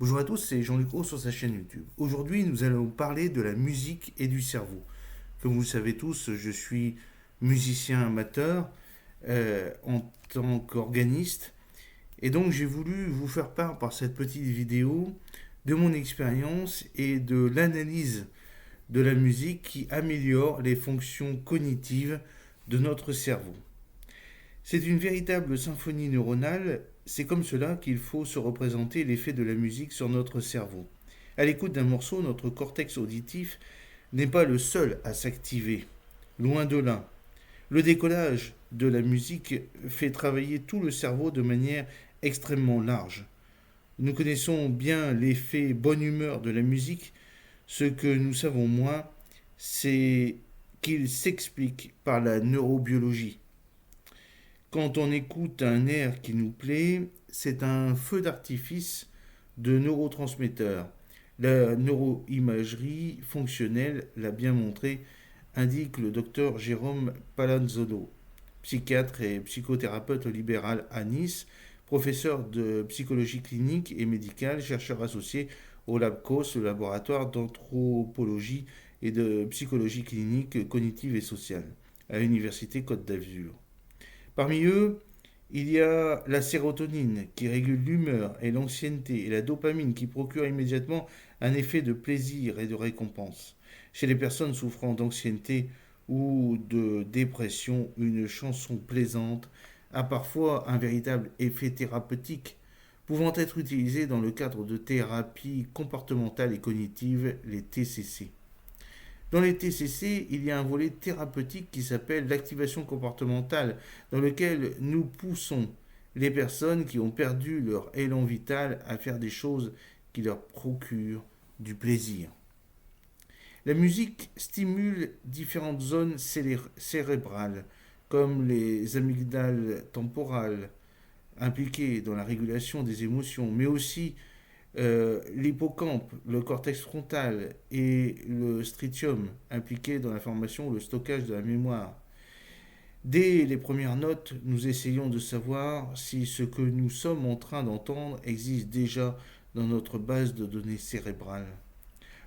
Bonjour à tous, c'est Jean-Luc Roux sur sa chaîne YouTube. Aujourd'hui, nous allons parler de la musique et du cerveau. Comme vous le savez tous, je suis musicien amateur en tant qu'organiste et donc j'ai voulu vous faire part par cette petite vidéo de mon expérience et de l'analyse de la musique qui améliore les fonctions cognitives de notre cerveau. C'est une véritable symphonie neuronale, c'est comme cela qu'il faut se représenter l'effet de la musique sur notre cerveau. À l'écoute d'un morceau, notre cortex auditif n'est pas le seul à s'activer, loin de là. Le décollage de la musique fait travailler tout le cerveau de manière extrêmement large. Nous connaissons bien l'effet bonne humeur de la musique, ce que nous savons moins, c'est qu'il s'explique par la neurobiologie. Quand on écoute un air qui nous plaît, c'est un feu d'artifice de neurotransmetteurs. La neuroimagerie fonctionnelle l'a bien montré, indique le docteur Jérôme Palanzolo, psychiatre et psychothérapeute libéral à Nice, professeur de psychologie clinique et médicale, chercheur associé au LabCOS, le laboratoire d'anthropologie et de psychologie clinique cognitive et sociale, à l'université Côte d'Azur. Parmi eux, il y a la sérotonine qui régule l'humeur et l'ancienneté et la dopamine qui procure immédiatement un effet de plaisir et de récompense. Chez les personnes souffrant d'anxiété ou de dépression, une chanson plaisante a parfois un véritable effet thérapeutique, pouvant être utilisée dans le cadre de thérapies comportementales et cognitives, les TCC. Dans les TCC, il y a un volet thérapeutique qui s'appelle l'activation comportementale, dans lequel nous poussons les personnes qui ont perdu leur élan vital à faire des choses qui leur procurent du plaisir. La musique stimule différentes zones cérébrales, comme les amygdales temporales, impliquées dans la régulation des émotions, mais aussi l'hippocampe, le cortex frontal et le strytium impliqués dans la formation ou le stockage de la mémoire. Dès les premières notes, nous essayons de savoir si ce que nous sommes en train d'entendre existe déjà dans notre base de données cérébrale.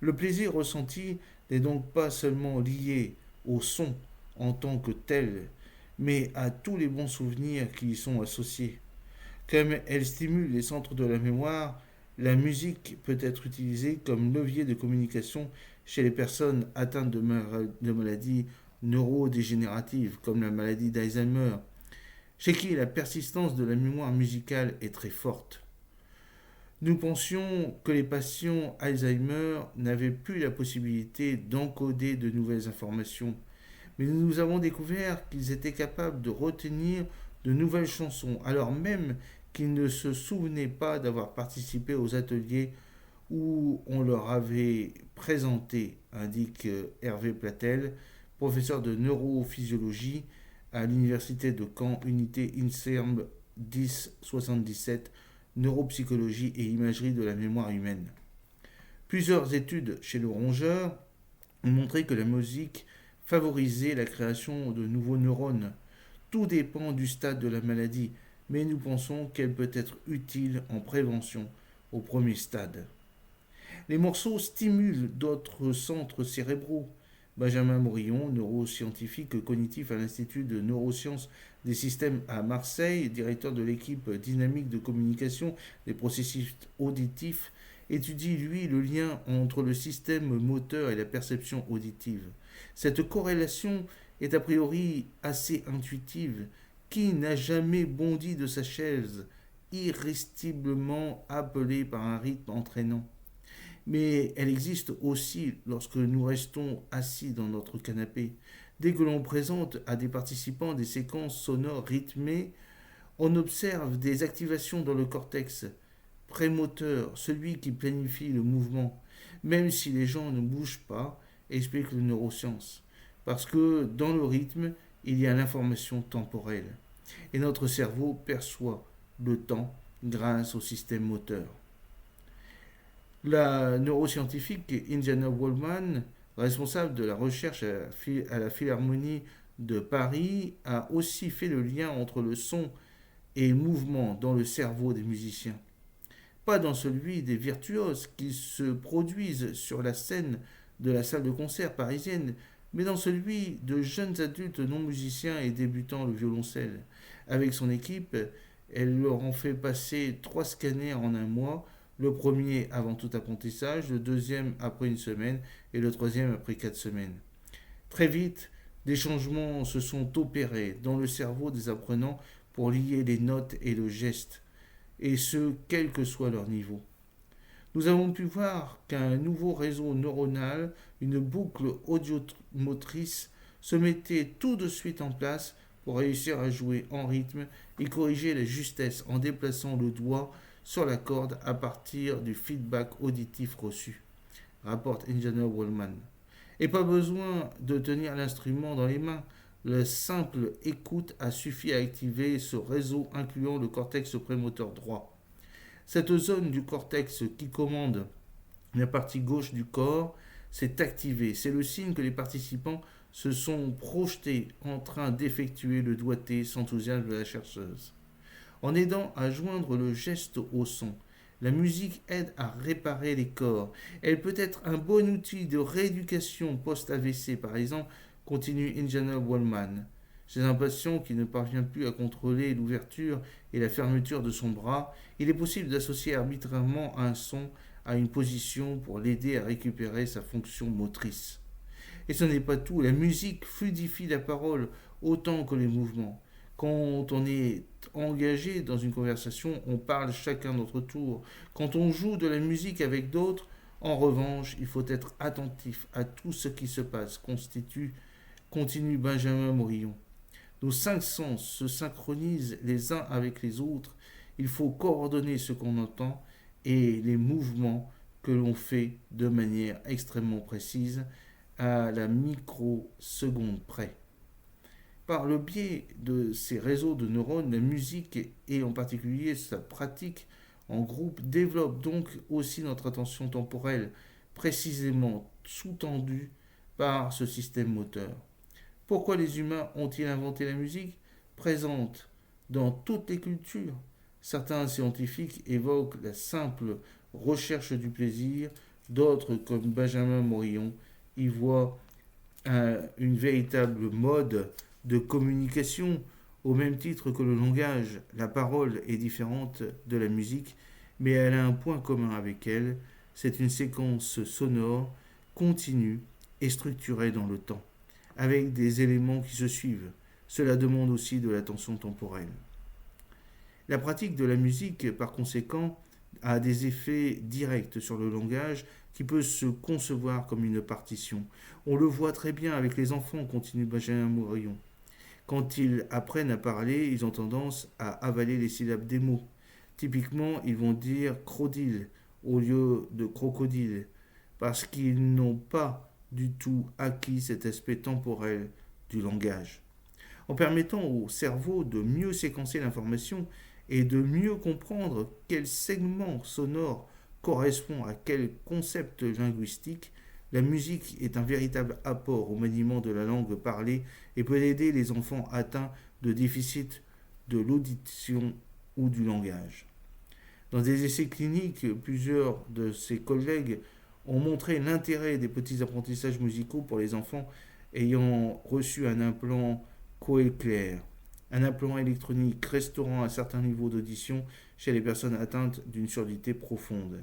Le plaisir ressenti n'est donc pas seulement lié au son en tant que tel, mais à tous les bons souvenirs qui y sont associés. Comme elle stimule les centres de la mémoire, la musique peut être utilisée comme levier de communication chez les personnes atteintes de maladies neurodégénératives, comme la maladie d'Alzheimer, chez qui la persistance de la mémoire musicale est très forte. Nous pensions que les patients Alzheimer n'avaient plus la possibilité d'encoder de nouvelles informations, mais nous avons découvert qu'ils étaient capables de retenir de nouvelles chansons, alors même qu'ils ne se souvenaient pas d'avoir participé aux ateliers où on leur avait présenté, indique Hervé Platel, professeur de neurophysiologie à l'université de Caen, unité INSERM 1077, neuropsychologie et imagerie de la mémoire humaine. Plusieurs études chez le rongeur ont montré que la musique favorisait la création de nouveaux neurones. Tout dépend du stade de la maladie, mais nous pensons qu'elle peut être utile en prévention au premier stade. Les morceaux stimulent d'autres centres cérébraux. Benjamin Morillon, neuroscientifique cognitif à l'Institut de neurosciences des systèmes à Marseille, directeur de l'équipe dynamique de communication des processus auditifs, étudie, lui, le lien entre le système moteur et la perception auditive. Cette corrélation est a priori assez intuitive. Qui n'a jamais bondi de sa chaise, irrésistiblement appelé par un rythme entraînant? Mais elle existe aussi lorsque nous restons assis dans notre canapé. Dès que l'on présente à des participants des séquences sonores rythmées, on observe des activations dans le cortex prémoteur, celui qui planifie le mouvement, même si les gens ne bougent pas, explique le neuroscience. Parce que dans le rythme, il y a l'information temporelle. Et notre cerveau perçoit le temps grâce au système moteur. La neuroscientifique Indiana Wallman, responsable de la recherche à la Philharmonie de Paris, a aussi fait le lien entre le son et le mouvement dans le cerveau des musiciens. pas dans celui des virtuoses qui se produisent sur la scène de la salle de concert parisienne, mais dans celui de jeunes adultes non musiciens et débutant le violoncelle. Avec son équipe, elle leur en fait passer 3 scanners en un mois, le premier avant tout apprentissage, le deuxième après une semaine et le troisième après 4 semaines. Très vite, des changements se sont opérés dans le cerveau des apprenants pour lier les notes et le geste, et ce, quel que soit leur niveau. Nous avons pu voir qu'un nouveau réseau neuronal, une boucle audiomotrice, se mettait tout de suite en place pour réussir à jouer en rythme et corriger la justesse en déplaçant le doigt sur la corde à partir du feedback auditif reçu, rapporte Indiana Wallman. Et pas besoin de tenir l'instrument dans les mains. La simple écoute a suffi à activer ce réseau incluant le cortex prémoteur droit. Cette zone du cortex qui commande la partie gauche du corps s'est activée. C'est le signe que les participants se sont projetés en train d'effectuer le doigté, s'enthousiasme de la chercheuse. En aidant à joindre le geste au son, la musique aide à réparer les corps. Elle peut être un bon outil de rééducation post-AVC, par exemple, continue Indiana Wallman. Chez un patient qui ne parvient plus à contrôler l'ouverture et la fermeture de son bras, il est possible d'associer arbitrairement un son à une position pour l'aider à récupérer sa fonction motrice. Et ce n'est pas tout, la musique fluidifie la parole autant que les mouvements. Quand on est engagé dans une conversation, on parle chacun notre tour. Quand on joue de la musique avec d'autres, en revanche, il faut être attentif à tout ce qui se passe, continue Benjamin Morillon. Nos 5 sens se synchronisent les uns avec les autres. Il faut coordonner ce qu'on entend et les mouvements que l'on fait de manière extrêmement précise à la microseconde près. Par le biais de ces réseaux de neurones, la musique et en particulier sa pratique en groupe développe donc aussi notre attention temporelle, précisément sous-tendue par ce système moteur. Pourquoi les humains ont-ils inventé la musique? Présente dans toutes les cultures. Certains scientifiques évoquent la simple recherche du plaisir, d'autres, comme Benjamin Morillon, y voient une véritable mode de communication au même titre que le langage. La parole est différente de la musique, mais elle a un point commun avec elle, c'est une séquence sonore continue et structurée dans le temps, avec des éléments qui se suivent. Cela demande aussi de l'attention temporelle. La pratique de la musique, par conséquent, a des effets directs sur le langage qui peut se concevoir comme une partition. On le voit très bien avec les enfants, continue Benjamin Morillon. Quand ils apprennent à parler, ils ont tendance à avaler les syllabes des mots. Typiquement, ils vont dire crocodile au lieu de crocodile, parce qu'ils n'ont pas du tout acquis cet aspect temporel du langage. En permettant au cerveau de mieux séquencer l'information et de mieux comprendre quel segment sonore correspond à quel concept linguistique, la musique est un véritable apport au maniement de la langue parlée et peut aider les enfants atteints de déficit de l'audition ou du langage. Dans des essais cliniques, plusieurs de ses collègues ont montré l'intérêt des petits apprentissages musicaux pour les enfants ayant reçu un implant cochléaire, un implant électronique restaurant un certain niveau d'audition chez les personnes atteintes d'une surdité profonde.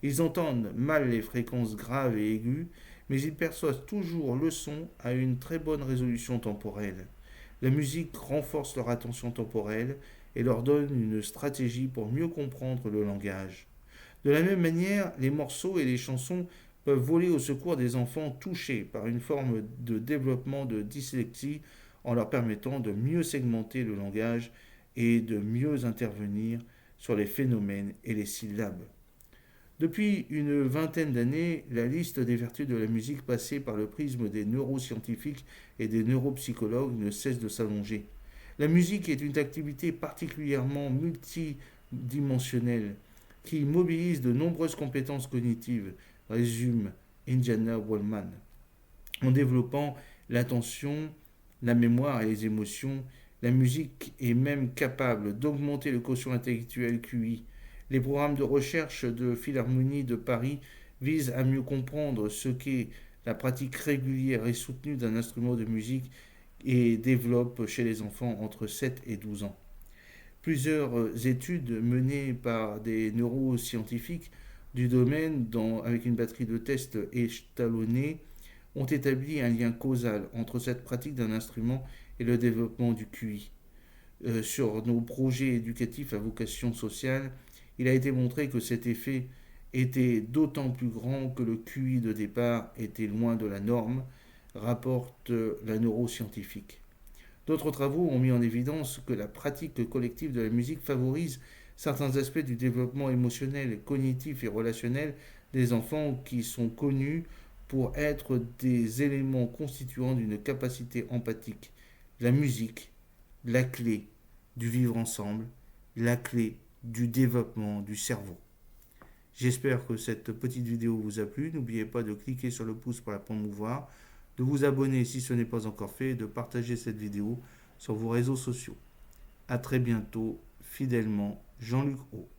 Ils entendent mal les fréquences graves et aiguës, mais ils perçoivent toujours le son à une très bonne résolution temporelle. La musique renforce leur attention temporelle et leur donne une stratégie pour mieux comprendre le langage. De la même manière, les morceaux et les chansons peuvent voler au secours des enfants touchés par une forme de développement de dyslexie en leur permettant de mieux segmenter le langage et de mieux intervenir sur les phénomènes et les syllabes. Depuis une vingtaine d'années, la liste des vertus de la musique passée par le prisme des neuroscientifiques et des neuropsychologues ne cesse de s'allonger. La musique est une activité particulièrement multidimensionnelle qui mobilise de nombreuses compétences cognitives, résume Indiana Wallman, en développant l'attention, la mémoire et les émotions. La musique est même capable d'augmenter le quotient intellectuel QI, Les programmes de recherche de Philharmonie de Paris visent à mieux comprendre ce qu'est la pratique régulière et soutenue d'un instrument de musique et développent chez les enfants entre 7 et 12 ans. Plusieurs études menées par des neuroscientifiques du domaine avec une batterie de tests étalonnés ont établi un lien causal entre cette pratique d'un instrument et le développement du QI. Sur nos projets éducatifs à vocation sociale, il a été montré que cet effet était d'autant plus grand que le QI de départ était loin de la norme, rapporte la neuroscientifique. D'autres travaux ont mis en évidence que la pratique collective de la musique favorise certains aspects du développement émotionnel, cognitif et relationnel des enfants qui sont connus pour être des éléments constituants d'une capacité empathique. La musique, la clé du vivre ensemble, la clé du développement du cerveau. J'espère que cette petite vidéo vous a plu. N'oubliez pas de cliquer sur le pouce pour la promouvoir, de vous abonner si ce n'est pas encore fait et de partager cette vidéo sur vos réseaux sociaux. A très bientôt, fidèlement, Jean-Luc Haut.